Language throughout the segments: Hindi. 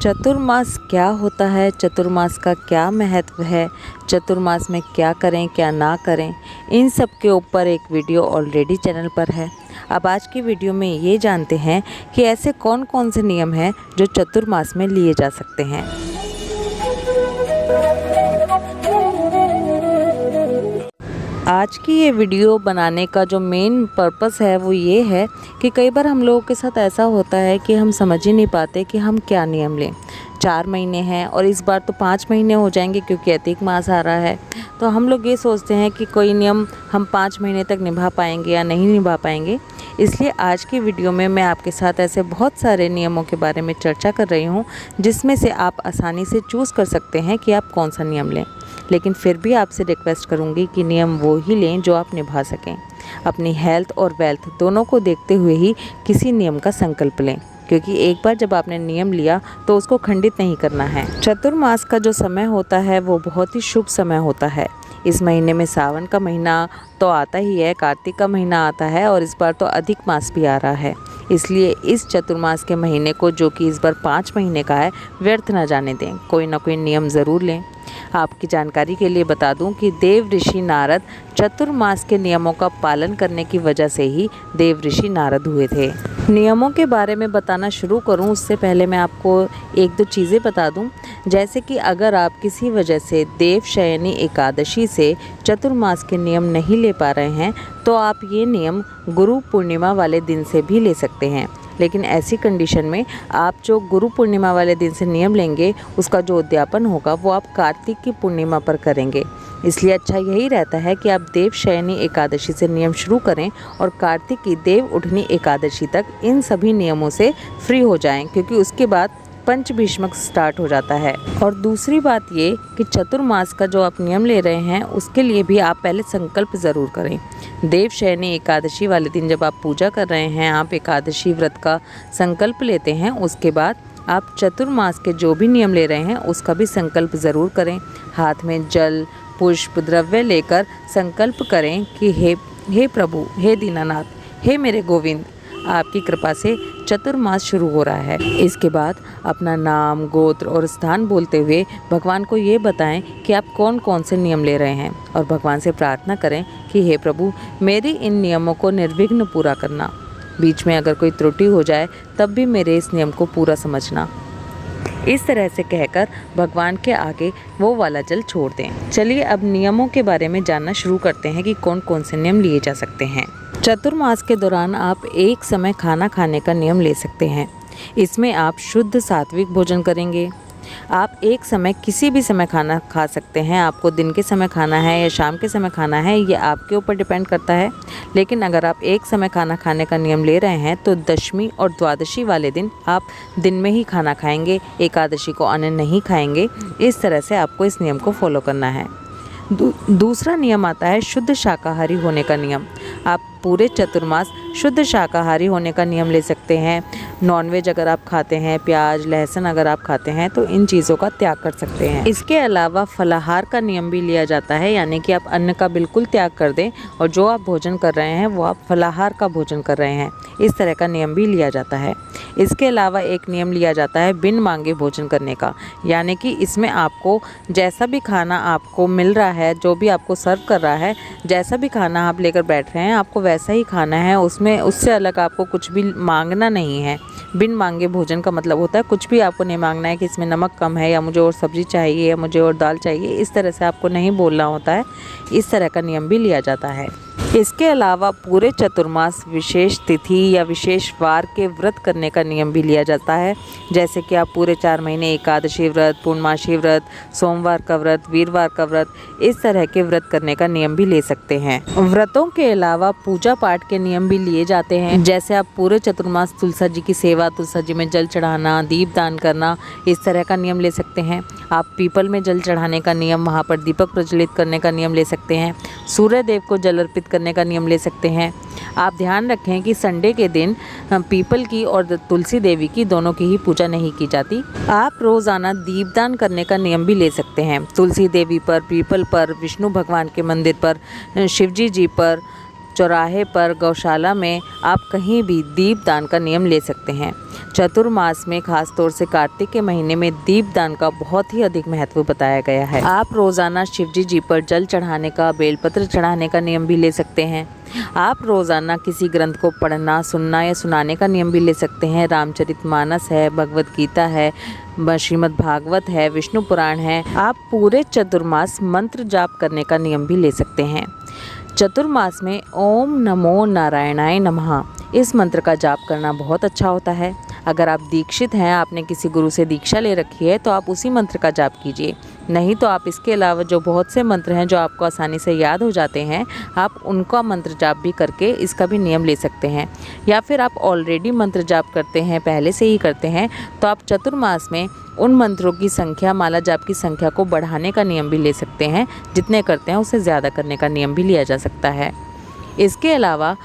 चतुर्मास क्या होता है, चतुर्मास का क्या महत्व है, चतुर्मास में क्या करें क्या ना करें, इन सब के ऊपर एक वीडियो ऑलरेडी चैनल पर है। अब आज की वीडियो में ये जानते हैं कि ऐसे कौन कौन से नियम हैं जो चतुर्मास में लिए जा सकते हैं। आज की ये वीडियो बनाने का जो मेन पर्पस है वो ये है कि कई बार हम लोगों के साथ ऐसा होता है कि हम समझ ही नहीं पाते कि हम क्या नियम लें। 4 महीने हैं और इस बार तो 5 महीने हो जाएंगे क्योंकि अधिक मास आ रहा है। तो हम लोग ये सोचते हैं कि कोई नियम हम 5 महीने तक निभा पाएंगे या नहीं निभा पाएंगे। इसलिए आज की वीडियो में मैं आपके साथ ऐसे बहुत सारे नियमों के बारे में चर्चा कर रही हूँ जिसमें से आप आसानी से चूज़ कर सकते हैं कि आप कौन सा नियम लें। लेकिन फिर भी आपसे रिक्वेस्ट करूंगी कि नियम वो ही लें जो आप निभा सकें। अपनी हेल्थ और वेल्थ दोनों को देखते हुए ही किसी नियम का संकल्प लें, क्योंकि एक बार जब आपने नियम लिया तो उसको खंडित नहीं करना है। चतुर्मास का जो समय होता है वो बहुत ही शुभ समय होता है। इस महीने में सावन का महीना तो आता ही है, कार्तिक का महीना आता है और इस बार तो अधिक मास भी आ रहा है। इसलिए इस चतुर्मास के महीने को, जो कि इस बार 5 महीने का है, व्यर्थ न जाने दें। कोई ना कोई नियम ज़रूर लें। आपकी जानकारी के लिए बता दूं कि देव ऋषि नारद चतुर्मास के नियमों का पालन करने की वजह से ही देव ऋषि नारद हुए थे। नियमों के बारे में बताना शुरू करूं उससे पहले मैं आपको 1-2 चीज़ें बता दूं। जैसे कि अगर आप किसी वजह से देवशयनी एकादशी से चतुर्मास के नियम नहीं ले पा रहे हैं तो आप ये नियम गुरु पूर्णिमा वाले दिन से भी ले सकते हैं। लेकिन ऐसी कंडीशन में आप जो गुरु पूर्णिमा वाले दिन से नियम लेंगे उसका जो उद्यापन होगा वो आप कार्तिक की पूर्णिमा पर करेंगे। इसलिए अच्छा यही रहता है कि आप देवशयनी एकादशी से नियम शुरू करें और कार्तिक की देव उठनी एकादशी तक इन सभी नियमों से फ्री हो जाएं, क्योंकि उसके बाद पंचभीष्मक स्टार्ट हो जाता है। और दूसरी बात ये कि चतुर्मास का जो आप नियम ले रहे हैं उसके लिए भी आप पहले संकल्प ज़रूर करें। देवशयनी एकादशी वाले दिन जब आप पूजा कर रहे हैं, आप एकादशी व्रत का संकल्प लेते हैं, उसके बाद आप चतुर्मास के जो भी नियम ले रहे हैं उसका भी संकल्प ज़रूर करें। हाथ में जल पुष्प द्रव्य लेकर संकल्प करें कि हे प्रभु, हे दीनानाथ, हे मेरे गोविंद, आपकी कृपा से चतुर्मास शुरू हो रहा है। इसके बाद अपना नाम, गोत्र और स्थान बोलते हुए भगवान को ये बताएं कि आप कौन कौन से नियम ले रहे हैं और भगवान से प्रार्थना करें कि हे प्रभु, मेरी इन नियमों को निर्विघ्न पूरा करना। बीच में अगर कोई त्रुटि हो जाए तब भी मेरे इस नियम को पूरा समझना। इस तरह से कहकर भगवान के आगे वो वाला जल छोड़ दें। चलिए अब नियमों के बारे में जानना शुरू करते हैं कि कौन कौन से नियम लिए जा सकते हैं। चतुर्मास के दौरान आप एक समय खाना खाने का नियम ले सकते हैं। इसमें आप शुद्ध सात्विक भोजन करेंगे। आप एक समय किसी भी समय खाना खा सकते हैं। आपको दिन के समय खाना है या शाम के समय खाना है, ये आपके ऊपर डिपेंड करता है। लेकिन अगर आप एक समय खाना खाने का नियम ले रहे हैं तो दशमी और द्वादशी वाले दिन आप दिन में ही खाना खाएंगे, एकादशी को अन्न नहीं खाएंगे। इस तरह से आपको इस नियम को फॉलो करना है। दूसरा नियम आता है शुद्ध शाकाहारी होने का नियम। आप पूरे चतुर्मास शुद्ध शाकाहारी होने का नियम ले सकते हैं। नॉनवेज अगर आप खाते हैं, प्याज लहसुन अगर आप खाते हैं तो इन चीज़ों का त्याग कर सकते हैं। इसके अलावा फलाहार का नियम भी लिया जाता है, यानी कि आप अन्न का बिल्कुल त्याग कर दें और जो आप भोजन कर रहे हैं वो आप फलाहार का भोजन कर रहे हैं। इस तरह का नियम भी लिया जाता है। इसके अलावा एक नियम लिया जाता है बिन मांगे भोजन करने का, यानी कि इसमें आपको जैसा भी खाना आपको मिल रहा है, जो भी आपको सर्व कर रहा है, जैसा भी खाना आप लेकर बैठ रहे हैं आपको वैसा ही खाना है। उसमें उससे अलग आपको कुछ भी मांगना नहीं है। बिन मांगे भोजन का मतलब होता है कुछ भी आपको नहीं मांगना है कि इसमें नमक कम है या मुझे और सब्जी चाहिए या मुझे और दाल चाहिए। इस तरह से आपको नहीं बोलना होता है। इस तरह का नियम भी लिया जाता है। इसके अलावा पूरे चतुर्मास विशेष तिथि या विशेष वार के व्रत करने का नियम भी लिया जाता है। जैसे कि आप पूरे 4 महीने एकादशी व्रत, पूर्णमासी व्रत, सोमवार का व्रत, वीरवार का व्रत, इस तरह के व्रत करने का नियम भी ले सकते हैं। व्रतों के अलावा पूजा पाठ के नियम भी लिए जाते हैं। जैसे आप पूरे चतुर्मास तुलसा जी की सेवा, तुलसा जी में जल चढ़ाना, दीप दान करना, इस तरह का नियम ले सकते हैं। आप पीपल में जल चढ़ाने का नियम, वहाँ पर दीपक प्रज्वलित करने का नियम ले सकते हैं। सूर्य देव को जल अर्पित करने का नियम ले सकते हैं। आप ध्यान रखें कि संडे के दिन पीपल की और तुलसी देवी की दोनों की ही पूजा नहीं की जाती। आप रोज़ाना दीपदान करने का नियम भी ले सकते हैं। तुलसी देवी पर, पीपल पर, विष्णु भगवान के मंदिर पर, शिवजी जी पर, चौराहे पर, गौशाला में, आप कहीं भी दीप दान का नियम ले सकते हैं। चतुर्मास में खास तौर से कार्तिक के महीने में दीप दान का बहुत ही अधिक महत्व बताया गया है। आप रोजाना शिवजी जी पर जल चढ़ाने का, बेलपत्र चढ़ाने का नियम भी ले सकते हैं। आप रोजाना किसी ग्रंथ को पढ़ना, सुनना या सुनाने का नियम भी ले सकते हैं। रामचरितमानस है, भगवत गीता है, श्रीमद् भागवत है, विष्णु पुराण है। आप पूरे चतुर्मास मंत्र जाप करने का नियम भी ले सकते हैं। चतुर्मास में ओम नमो नारायणाय नमः इस मंत्र का जाप करना बहुत अच्छा होता है। अगर आप दीक्षित हैं, आपने किसी गुरु से दीक्षा ले रखी है, तो आप उसी मंत्र का जाप कीजिए। नहीं तो आप इसके अलावा जो बहुत से मंत्र हैं जो आपको आसानी से याद हो जाते हैं, आप उनका मंत्र जाप भी करके इसका भी नियम ले सकते हैं। या फिर आप ऑलरेडी मंत्र जाप करते हैं, पहले से ही करते हैं, तो आप चतुर्मास में उन मंत्रों की संख्या, माला जाप की संख्या को बढ़ाने का नियम भी ले सकते हैं। जितने करते हैं उससे ज़्यादा करने का नियम भी लिया जा सकता है। इसके अलावा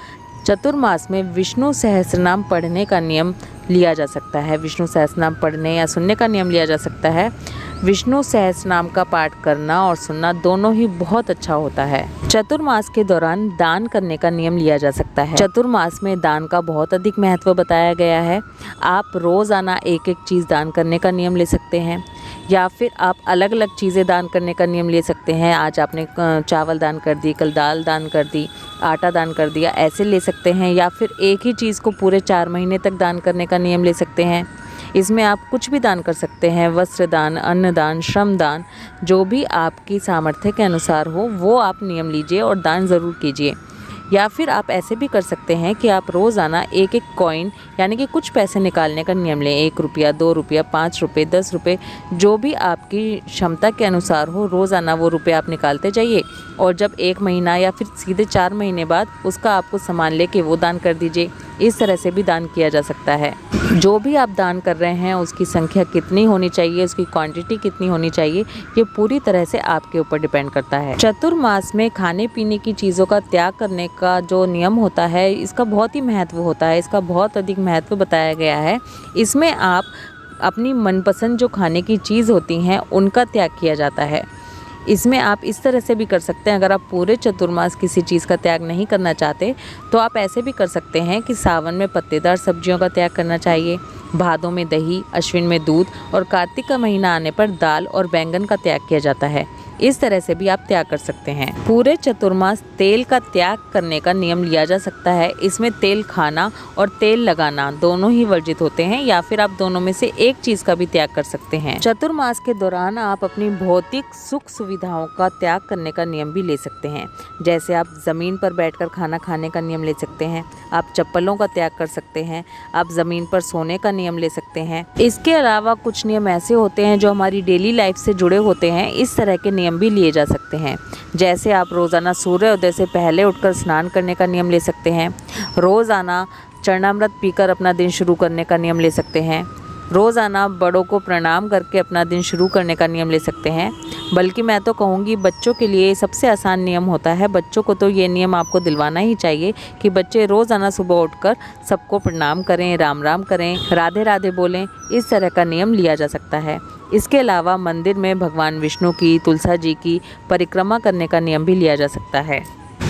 चतुर्मास में विष्णु सहस्रनाम पढ़ने का नियम लिया जा सकता है। विष्णु सहस्रनाम पढ़ने या सुनने का नियम लिया जा सकता है। विष्णु सहस्रनाम का पाठ करना और सुनना दोनों ही बहुत अच्छा होता है। चतुर्मास के दौरान दान करने का नियम लिया जा सकता है। चतुर्मास में दान का बहुत अधिक महत्व बताया गया है। आप रोज़ाना एक एक चीज़ दान करने का नियम ले सकते हैं, या फिर आप अलग अलग चीज़ें दान करने का नियम ले सकते हैं। आज आपने चावल दान कर दी, कल दाल दान कर दी, आटा दान कर दिया, ऐसे ले सकते हैं। या फिर एक ही चीज़ को पूरे 4 महीने तक दान करने का नियम ले सकते हैं। इसमें आप कुछ भी दान कर सकते हैं। वस्त्र दान, अन्न दान, श्रम दान, जो भी आपकी सामर्थ्य के अनुसार हो वो आप नियम लीजिए और दान ज़रूर कीजिए। या फिर आप ऐसे भी कर सकते हैं कि आप रोज़ाना एक एक कॉइन यानी कि कुछ पैसे निकालने का नियम लें। 1 रुपया, 2 रुपया, 5 रुपये, 10 रुपये, जो भी आपकी क्षमता के अनुसार हो, रोज़ाना वो रुपये आप निकालते जाइए। और जब 1 महीना या फिर सीधे 4 महीने बाद उसका आपको सामान लेके वो दान कर दीजिए। इस तरह से भी दान किया जा सकता है। जो भी आप दान कर रहे हैं उसकी संख्या कितनी होनी चाहिए, उसकी क्वांटिटी कितनी होनी चाहिए, ये पूरी तरह से आपके ऊपर डिपेंड करता है। चतुर्मास में खाने पीने की चीज़ों का त्याग करने का जो नियम होता है, इसका बहुत ही महत्व होता है। इसका बहुत अधिक महत्व बताया गया है। इसमें आप अपनी मनपसंद जो खाने की चीज़ होती हैं उनका त्याग किया जाता है। इसमें आप इस तरह से भी कर सकते हैं, अगर आप पूरे चतुर्मास किसी चीज़ का त्याग नहीं करना चाहते तो आप ऐसे भी कर सकते हैं कि सावन में पत्तेदार सब्जियों का त्याग करना चाहिए, भादों में दही, अश्विन में दूध और कार्तिक का महीना आने पर दाल और बैंगन का त्याग किया जाता है। इस तरह से भी आप त्याग कर सकते हैं। पूरे चतुर्मास तेल का त्याग करने का नियम लिया जा सकता है। इसमें तेल खाना और तेल लगाना दोनों ही वर्जित होते हैं, या फिर आप दोनों में से एक चीज़ का भी त्याग कर सकते हैं। चतुर्मास के दौरान आप अपनी भौतिक सुख सुविधाओं का त्याग करने का नियम भी ले सकते हैं। जैसे आप ज़मीन पर बैठकर खाना खाने का नियम ले सकते हैं, आप चप्पलों का त्याग कर सकते हैं, आप ज़मीन पर सोने का नियम ले सकते हैं। इसके अलावा कुछ नियम ऐसे होते हैं जो हमारी डेली लाइफ से जुड़े होते हैं। इस तरह के नियम भी लिए जा सकते हैं। जैसे आप रोज़ाना सूर्योदय से पहले उठकर स्नान करने का नियम ले सकते हैं। रोज़ाना चरणामृत पीकर अपना दिन शुरू करने का नियम ले सकते हैं। रोज़ाना बड़ों को प्रणाम करके अपना दिन शुरू करने का नियम ले सकते हैं। बल्कि मैं तो कहूँगी बच्चों के लिए सबसे आसान नियम होता है। बच्चों को तो ये नियम आपको दिलवाना ही चाहिए कि बच्चे रोज़ाना सुबह उठकर सबको प्रणाम करें, राम राम करें, राधे राधे बोलें। इस तरह का नियम लिया जा सकता है। इसके अलावा मंदिर में भगवान विष्णु की, तुलसा जी की परिक्रमा करने का नियम भी लिया जा सकता है।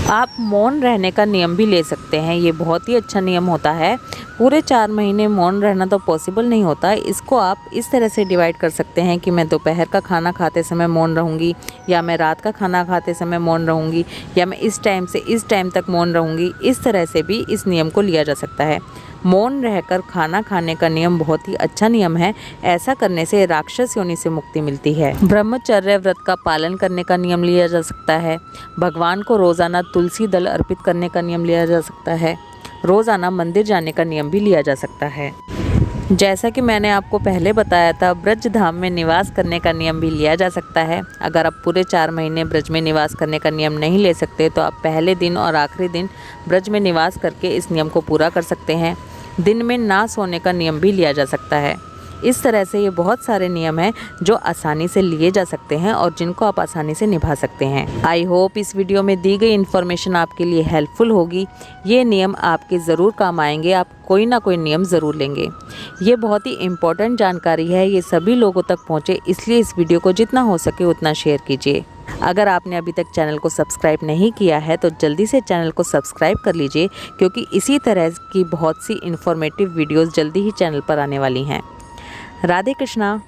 आप मौन रहने का नियम भी ले सकते हैं। ये बहुत ही अच्छा नियम होता है। पूरे 4 महीने मौन रहना तो पॉसिबल नहीं होता। इसको आप इस तरह से डिवाइड कर सकते हैं कि मैं दोपहर का खाना खाते समय मौन रहूँगी, या मैं रात का खाना खाते समय मौन रहूँगी, या मैं इस टाइम से इस टाइम तक मौन रहूँगी। इस तरह से भी इस नियम को लिया जा सकता है। मौन रहकर खाना खाने का नियम बहुत ही अच्छा नियम है। ऐसा करने से राक्षस योनि से मुक्ति मिलती है। ब्रह्मचर्य व्रत का पालन करने का नियम लिया जा सकता है। भगवान को रोज़ाना तुलसी दल अर्पित करने का नियम लिया जा सकता है। रोज़ाना मंदिर जाने का नियम भी लिया जा सकता है। जैसा कि मैंने आपको पहले बताया था, ब्रज धाम में निवास करने का नियम भी लिया जा सकता है। अगर आप पूरे 4 महीने ब्रज में निवास करने का नियम नहीं ले सकते तो आप पहले दिन और आखिरी दिन ब्रज में निवास करके इस नियम को पूरा कर सकते हैं। दिन में ना सोने का नियम भी लिया जा सकता है। इस तरह से ये बहुत सारे नियम हैं जो आसानी से लिए जा सकते हैं और जिनको आप आसानी से निभा सकते हैं। आई होप इस वीडियो में दी गई इन्फॉर्मेशन आपके लिए हेल्पफुल होगी। ये नियम आपके ज़रूर काम आएंगे, आप कोई ना कोई नियम ज़रूर लेंगे। ये बहुत ही इम्पोर्टेंट जानकारी है, ये सभी लोगों तक पहुँचे, इसलिए इस वीडियो को जितना हो सके उतना शेयर कीजिए। अगर आपने अभी तक चैनल को सब्सक्राइब नहीं किया है तो जल्दी से चैनल को सब्सक्राइब कर लीजिए, क्योंकि इसी तरह की बहुत सी इन्फॉर्मेटिव वीडियोस जल्दी ही चैनल पर आने वाली हैं। राधे कृष्णा।